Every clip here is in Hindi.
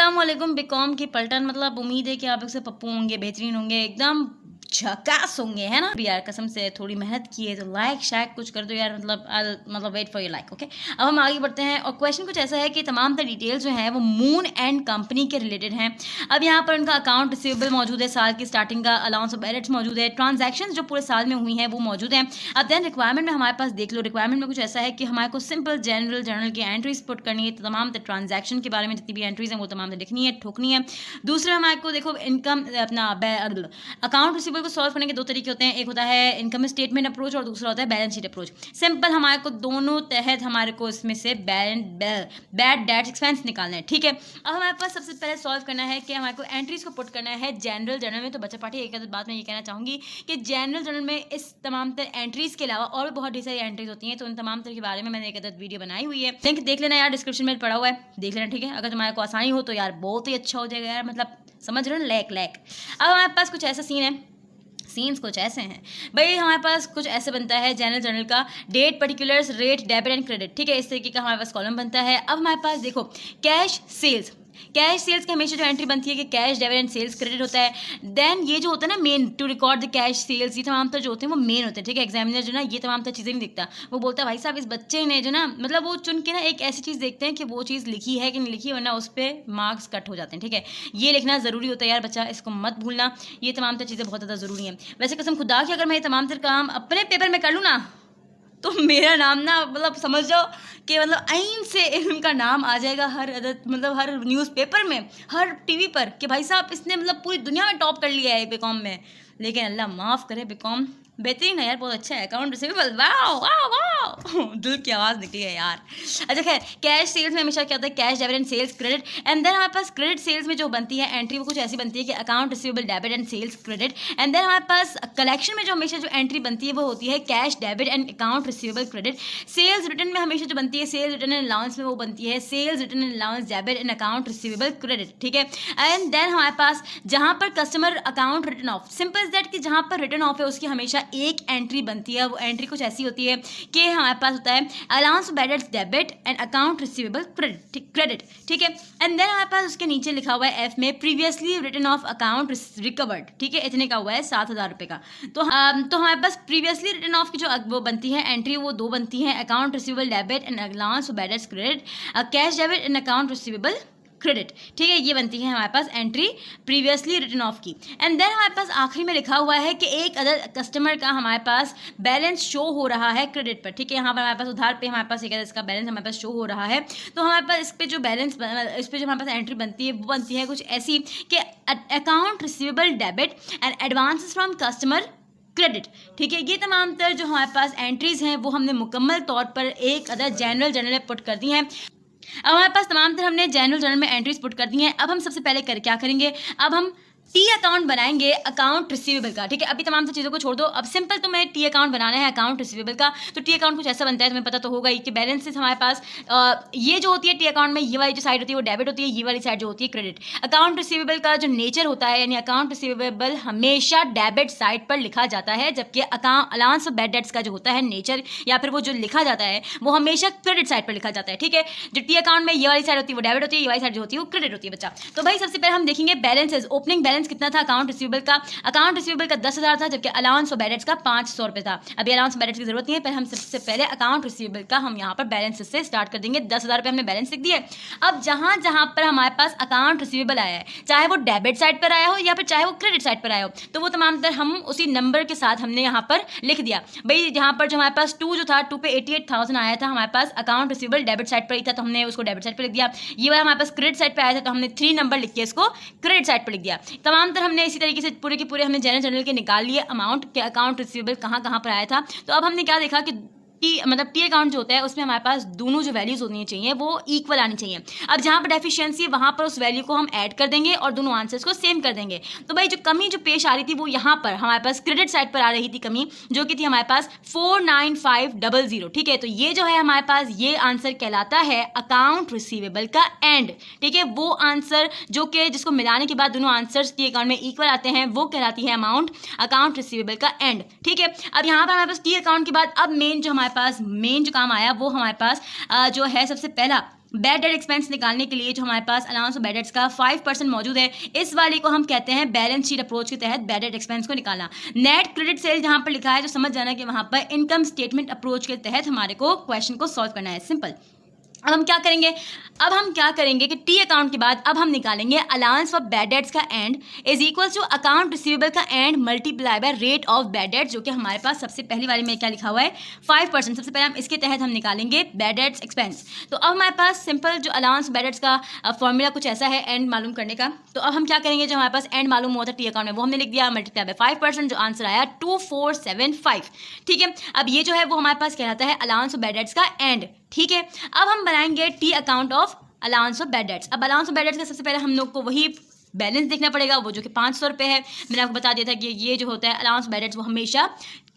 अस्सलामुअलैकुम बीकॉम की पलटन। मतलब उम्मीद है कि आप लोग से पप्पू होंगे, बेहतरीन होंगे, एकदम झकास होंगे, है ना यार। कसम से थोड़ी मेहनत की है तो लाइक शायद कुछ कर दो यार। मतलब wait for your like. Okay, अब हम आगे बढ़ते हैं और क्वेश्चन कुछ ऐसा है कि तमाम तर डिटेल्स जो है वो मून एंड कंपनी के रिलेटेड हैं। अब यहाँ पर उनका अकाउंट रिसीवेबल मौजूद है, साल की स्टार्टिंग का अलाउंस ऑफ बैलेट्स मौजूद है, ट्रांजैक्शन जो पूरे साल में हुई हैं वो मौजूद हैं। अब देन रिक्वायरमेंट में हमारे पास देख लो, रिक्वायरमेंट में कुछ ऐसा है कि हमारे को सिंपल जनरल जर्नल की एंट्रीज पुट करनी है, तमाम ट्रांजैक्शन के बारे में जितनी भी एंट्रीज हैं वो तमाम लिखनी है, ठोकनी है। दूसरे हमारे को देखो इनकम अपना अकाउंट रिसीवेबल को सॉल्व करने के दो तरीके होते हैं, एक होता है इनकम स्टेटमेंट अप्रोच और दूसरा होता है बैलेंस शीट अप्रोच। सिंपल हमारे को दोनों तहत हमारे को इसमें से बैड डेट्स एक्सपेंस निकालना है। ठीक है, अब हमारे पास सबसे पहले सॉल्व करना है कि हमारे को एंट्रीज को पुट करना है जनरल जर्नल में। तो बच्चा पार्टी एक बात मैं ये कहना चाहूँगी कि जनरल जर्नल में इस तमाम तर एंट्रीज के अलावा और भी बहुत ढेर सारी एंट्रीज होती हैं, तो उन तमाम तर के बारे में मैंने एक अदद वीडियो बनाई हुई है, लिंक देख लेना यार, डिस्क्रिप्शन में पड़ा हुआ है, देख लेना। ठीक है, अगर तुम्हारे को आसानी हो तो यार बहुत ही अच्छा हो जाएगा यार, मतलब समझ रहे हो, लैक। अब हमारे पास कुछ ऐसा सीन है, सीन्स कुछ ऐसे हैं भाई, हमारे पास कुछ ऐसे बनता है जनरल जर्नल का, date particulars rate debit and credit. ठीक है, इस तरीके का हमारे पास कॉलम बनता है। अब हमारे पास देखो कैश सेल्स की हमेशा जो एंट्री बनती है कि cash debit and sales credit होता है। देन ये जो होता है ना main to record the cash sales, ये तमाम तर जो होते हैं वो मेन होते हैं। ठीक है, एग्जामिनर जो ना ये तमाम तर चीज़ें नहीं दिखता, वो बोलता है भाई साहब इस बच्चे ने जो ना मतलब वो चुन के ना एक ऐसी चीज़ देखते हैं कि वो चीज़ लिखी है कि नहीं लिखी, वरना उस पर मार्क्स कट हो जाते हैं। ठीक है, ये लिखना ज़रूरी होता है यार बच्चा, इसको मत भूलना, ये तमाम तर चीज़ें बहुत ज़्यादा ज़रूरी हैं। वैसे कसम खुदा कि अगर मैं ये तमाम तर काम अपने पेपर में कर लूँ ना तो मेरा नाम ना मतलब समझ जाओ कि मतलब आइन से इल्म का नाम आ जाएगा हर अदद, मतलब हर न्यूज़पेपर में, हर टीवी पर, कि भाई साहब इसने मतलब पूरी दुनिया में टॉप कर लिया है बीकॉम में। लेकिन अल्लाह माफ़ करे, बीकॉम बेहतरीन है यार, बहुत अच्छा है। अकाउंट रिसीवेबल, वाह वाह वाह, दिल की आवाज़ निकली है यार। अच्छा खैर, कैश सेल्स में हमेशा क्या होता है, cash debit and sales credit. And then हमारे पास क्रेडिट सेल्स में जो बनती है एंट्री वो कुछ ऐसी बनती है कि account receivable debit and sales credit. And then हमारे पास कलेक्शन में जो हमेशा जो एंट्री बनती है वो होती है cash debit and account receivable credit. Sales return में हमेशा जो बनती है, सेल्स रिटर्न एंड अलाउंस में वो बनती है sales return and allowance debit and account receivable credit. ठीक है, एंड देन हमारे पास जहाँ पर customer account return off, simple is that कि जहाँ पर रिटर्न ऑफ है उसकी हमेशा एक एंट्री बनती है। वो एंट्री कुछ ऐसी होती है कि हमारे पास होता है allowance bad debit and account receivable credit. ठीक है, एंड देन हमारे पास उसके नीचे लिखा हुआ है एफ में previously return of account recovered. ठीक है, इतने का हुआ है 7,000 रुपये का। तो हमारे पास प्रीवियसली रिटर्न ऑफ की जो वो बनती है एंट्री वो दो बनती है, account receivable debit and allowance bad credit, cash debit and account receivable credit. ठीक है, ये बनती है हमारे पास एंट्री प्रीवियसली रिटर्न ऑफ की। एंड देन हमारे पास आखिरी में लिखा हुआ है कि एक अदर कस्टमर का हमारे पास बैलेंस शो हो रहा है क्रेडिट पर। ठीक है, यहाँ पर हमारे पास उधार पे हमारे पास एक अदर इसका बैलेंस हमारे पास शो हो रहा है। तो हमारे पास इस पर जो बैलेंस, इस पर जो हमारे पास एंट्री बनती है वो बनती है कुछ ऐसी कि account receivable debit and advances from customer credit. ठीक है, ये तमाम तर जो हमारे पास एंट्रीज हैं वो हमने मुकम्मल तौर पर एक अदर जनरल जर्नल में पुट कर दी हैं। अब हमारे पास तमाम तरह हमने जनरल जर्नल में एंट्रीज पुट कर दी हैं। अब हम सबसे पहले क्या करेंगे, अब हम टी अकाउंट बनाएंगे अकाउंट रिसीवेबल का। ठीक है, अभी तमाम चीज़ों को छोड़ दो, अब सिंपल तुम्हें टी अकाउंट बनाना है अकाउंट रिसीवेबल का। तो टी अकाउंट कुछ ऐसा बनता है, तुम्हें पता तो होगा ही कि बैलेंसेस हमारे पास ये जो होती है टी अकाउंट में, ये वाली जो साइड होती है वो डेबिट होती है, ये वाली साइड जो होती है क्रेडिट। अकाउंट रिसीवेबल का जो नेचर होता है, यानी अकाउंट रिसीवेबल हमेशा डेबिट साइड पर लिखा जाता है, जबकि account allowance of bad debts का जो होता है नेचर या फिर वो जो लिखा जाता है वो हमेशा क्रेडिट साइड पर लिखा जाता है। ठीक है, जो टी अकाउंट में ये वाली साइड होती है वो डेबिट होती है, ये वाली साइड जो होती है वो क्रेडिट होती है बच्चा। तो भाई सबसे पहले हम देखेंगे बैलेंसेस। ओपनिंग बैलेंस कितना था अकाउंट रिसीवेबल का 10,000 था, जबकि अलाउंस और बैलेंस का 500 रुपये था। अभी अलाउंस और बैलेंस की जरूरत नहीं है, पर हम सबसे पहले अकाउंट रिसीवेबल का हम यहाँ पर बैलेंस से स्टार्ट कर देंगे। 10,000 रुपये हमने बैलेंस लिख दिए। अब जहाँ जहाँ पर हमारे पास अकाउंट रिसीवेबल आया है, चाहे वो डेबिट साइड पर आया हो या फिर चाहे वो क्रेडिट साइड पर आया हो, तो वो तमाम तर हम उसी नंबर के साथ हमने यहाँ पर लिख दिया। भाई यहाँ पर जो हमारे पास 2 जो था 2 पे 88,000 आया था, हमारे पास अकाउंट रिसीवेबल डेबिट साइड पर ही था, तो हमने उसको डेबिट साइड पर लिख दिया। ये वाला हमारे पास क्रेडिट साइड पर आया था, तो हमने 3 नंबर लिख के इसको क्रेडिट साइड पर लिख दिया। तमाम तर हमने इसी तरीके से पूरे के पूरे हमने जनरल जर्नल के निकाल लिए अमाउंट के अकाउंट रिसीवेबल कहाँ कहाँ पर आया था। तो अब हमने क्या देखा कि टी अकाउंट जो होता है उसमें हमारे पास दोनों जो वैल्यूज होनी चाहिए वो इक्वल आनी चाहिए। अब जहाँ पर डेफिशिएंसी है वहाँ पर उस वैल्यू को हम ऐड कर देंगे और दोनों आंसर्स को सेम कर देंगे। तो भाई जो कमी जो पेश आ रही थी वो यहाँ पर हमारे पास क्रेडिट साइड पर आ रही थी कमी, जो कि थी हमारे पास 49500। ठीक है, तो ये जो है हमारे पास ये आंसर कहलाता है अकाउंट रिसीवेबल का एंड। ठीक है, वो आंसर जो कि जिसको मिलाने के बाद दोनों आंसर्स टी अकाउंट में इक्वल आते हैं वो कहलाती है अमाउंट अकाउंट रिसीवेबल का एंड। ठीक है, अब यहाँ पर हमारे पास टी अकाउंट के बाद अब मेन जो हमारे पास मेन जो काम आया वो हमारे पास जो है सबसे पहला बैड डेट एक्सपेंस निकालने के लिए जो हमारे पास अलाउंस ऑफ बैड डेट्स का 5% मौजूद है, इस वाले को हम कहते हैं बैलेंस शीट अप्रोच के तहत बैड डेट एक्सपेंस को निकालना। नेट क्रेडिट सेल जहां पर लिखा है तो समझ जाना कि वहां पर इनकम स्टेटमेंट अप्रोच के तहत हमारे को क्वेश्चन को सॉल्व करना है। सिंपल। अब हम क्या करेंगे कि टी अकाउंट के बाद अब हम निकालेंगे अलाउंस फॉर बैड डेट्स का end is equal to account receivable का end multiply by rate of bad debts, जो कि हमारे पास सबसे पहली वाली में क्या लिखा हुआ है 5%। सबसे पहले हम इसके तहत हम निकालेंगे बैड डेट्स एक्सपेंस। तो अब हमारे पास सिंपल जो अलाउंस बैड डेट्स का फॉर्मूला कुछ ऐसा है एंड मालूम करने का। तो अब हम क्या करेंगे, जो हमारे पास एंड मालूम हुआ था टी अकाउंट में वो हमने लिख दिया मल्टीप्लाई बाय 5%, जो आंसर आया 2475। ठीक है, अब ये जो है वो हमारे पास कहलाता है अलाउंस ऑफ बैड डेट्स का एंड। ठीक है, अब हम बनाएंगे T account of allowance of bad dates. अब अलाउंस ऑफ बैड डेट्स का सबसे पहले हम लोग को वही बैलेंस देखना पड़ेगा, वो जो कि 500 रुपये है। मैंने आपको बता दिया था कि ये जो होता है अलाउंस बैड डेट्स वो हमेशा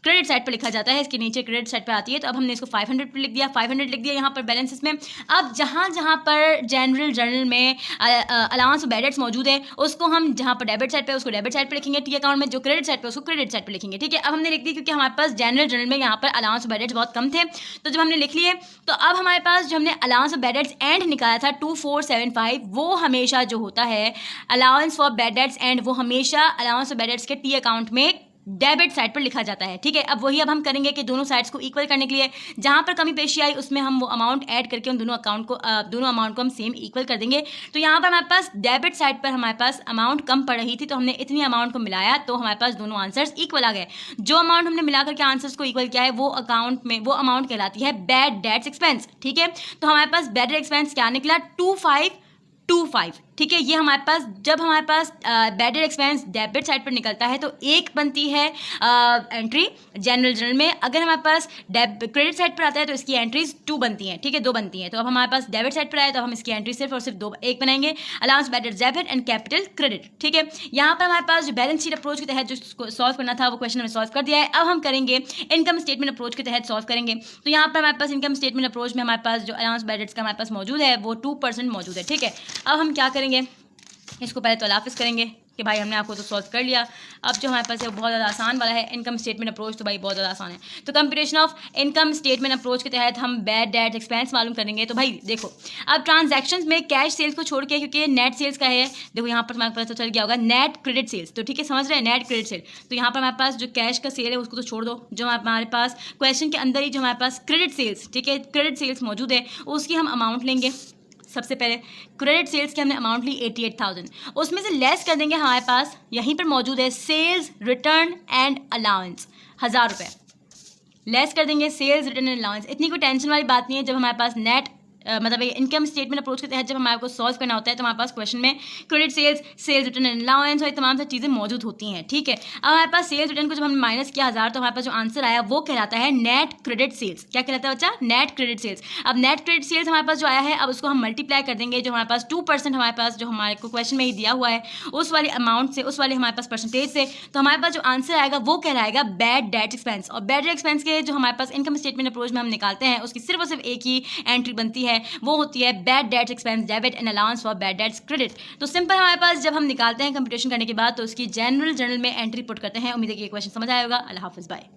क्रेडिट साइड पर लिखा जाता है, इसके नीचे क्रेडिट साइड पर आती है। तो अब हमने इसको 500 पर लिख दिया, 500 लिख दिया यहाँ पर बैलेंसेस में। अब जहाँ पर जनरल जर्नल में अलाउंस ऑफ बैड डेट्स मौजूद है उसको हम जहाँ पर डेबिट साइड पे उसको डेबिट साइड पे लिखेंगे, टी अकाउंट में जो क्रेडिट साइड पे उसको क्रेडिट साइड पे लिखेंगे। ठीक है, अब हमने लिख दी क्योंकि हमारे पास जनरल जर्नल में यहाँ पर अलाउंस ऑफ बैड डेट्स बहुत कम थे, तो जब हमने लिख लिए तो अब हमारे पास जो हमने allowance of bad dates and निकाला था 2475, वो हमेशा जो होता है allowance for bad dates and वो हमेशा अलाउंस ऑफ बैड डेट्स के टी अकाउंट में डेबिट साइड पर लिखा जाता है। ठीक है, अब वही हम करेंगे कि दोनों साइड्स को इक्वल करने के लिए जहां पर कमी पेशी आई उसमें हम वो अमाउंट ऐड करके उन दोनों अमाउंट को हम सेम इक्वल कर देंगे। तो यहाँ पर हमारे पास डेबिट साइड पर हमारे पास अमाउंट कम पड़ रही थी, तो हमने इतनी अमाउंट को मिलाया तो हमारे पास दोनों आंसर्स इक्वल आ गए। जो अमाउंट हमने मिलाकर के आंसर्स को इक्वल किया है वो अमाउंट कहलाती है बैड डेट्स एक्सपेंस। ठीक है, तो हमारे पास बैड डेट एक्सपेंस क्या निकला 2525। ठीक है, ये हमारे पास जब हमारे पास bad debt expense debit side पर निकलता है तो एक बनती है एंट्री जनरल जर्नल में, अगर हमारे पास क्रेडिट साइड पर आता है तो इसकी एंट्रीज 2 बनती हैं। ठीक है, 2 बनती हैं। तो अब हमारे पास डेबिट साइड पर आए तो हम इसकी एंट्री सिर्फ और सिर्फ एक बनाएंगे, allowance bad debt debit and capital credit. ठीक है, यहाँ पर हमारे पास जो बैलेंस शीट अप्रोच के तहत जो सॉल्व करना था वो क्वेश्चन हमने सॉल्व कर दिया है। अब हम करेंगे इनकम स्टेटमेंट अप्रोच के तहत सॉल्व करेंगे। तो यहाँ पर हमारे पास इनकम स्टेटमेंट अप्रोच में हमारे पास जो अलाउंस बैड डेट्स का हमारे पास मौजूद है वो 2% मौजूद है। ठीक है, अब हम क्या करेंगे, इसको पहले तो अलाफिस करेंगे कि भाई हमने आपको तो सॉल्व कर लिया। अब जो हमारे पास है वो बहुत ज़्यादा आसान वाला है, इनकम स्टेटमेंट अप्रोच तो भाई बहुत ज़्यादा आसान है। तो computation of income statement approach के तहत हम बैड डेट एक्सपेंस मालूम करेंगे। तो भाई देखो, अब ट्रांजैक्शंस में कैश सेल्स को छोड़ के, क्योंकि नेट सेल्स का है, देखो यहाँ पर हमारे पास तो चल गया होगा नेट क्रेडिट सेल्स। तो ठीक है, समझ रहे हैं, नेट क्रेडिट सेल। तो यहाँ पर हमारे पास जो कैश का सेल है उसको तो छोड़ दो, जो हमारे पास क्वेश्चन के अंदर ही जो हमारे पास क्रेडिट सेल्स, ठीक है, क्रेडिट सेल्स मौजूद है, उसकी हम अमाउंट लेंगे। सबसे पहले क्रेडिट सेल्स की हमने अमाउंट ली 88,000, उसमें से लेस कर देंगे हमारे पास यहीं पर मौजूद है सेल्स रिटर्न एंड अलाउंस 1000 रुपये लेस कर देंगे, सेल्स रिटर्न एंड अलाउंस। इतनी कोई टेंशन वाली बात नहीं है। जब हमारे पास नेट मतलब इनकम स्टेटमेंट अप्रोच के तहत जब हमारे को सॉल्व करना होता है तो हमारे पास क्वेश्चन में credit sales, sales return and allowance और तमाम सारी चीज़ें मौजूद होती हैं। ठीक है, अब हमारे पास सेल्स रिटर्न को जब हमने माइनस किया 1000 तो हमारे पास जो आंसर आया वो कहलाता है नेट क्रेडिट सेल्स। क्या कहलाता है बच्चा? Net credit sales. अब नेट क्रेडिट सेल्स हमारे पास जो आया है, अब उसको हम मल्टीप्लाई कर देंगे जो हमारे पास 2% हमारे पास जो हमारे को क्वेश्चन में ही दिया हुआ है उस वाली अमाउंट से, उस वाले हमारे पास परसेंटेज से। तो हमारे पास जो आंसर आएगा वो कहलाएगा बैड डेट एक्सपेंस। और बैड डेट एक्सपेंस के जो हमारे पास इनकम स्टेटमेंट अप्रोच में हम निकालते हैं उसकी सिर्फ और सिर्फ एक ही एंट्री बनती है, वो होती है bad debts expense debit and allowance for bad dates credit. तो सिंपल हमारे पास जब हम निकालते हैं कंप्यूटेशन करने के बाद तो उसकी जनरल जर्नल में एंट्री पुट करते हैं। उम्मीद है कि ये क्वेश्चन समझ आएगा। अल्लाह हाफिज़, बाय।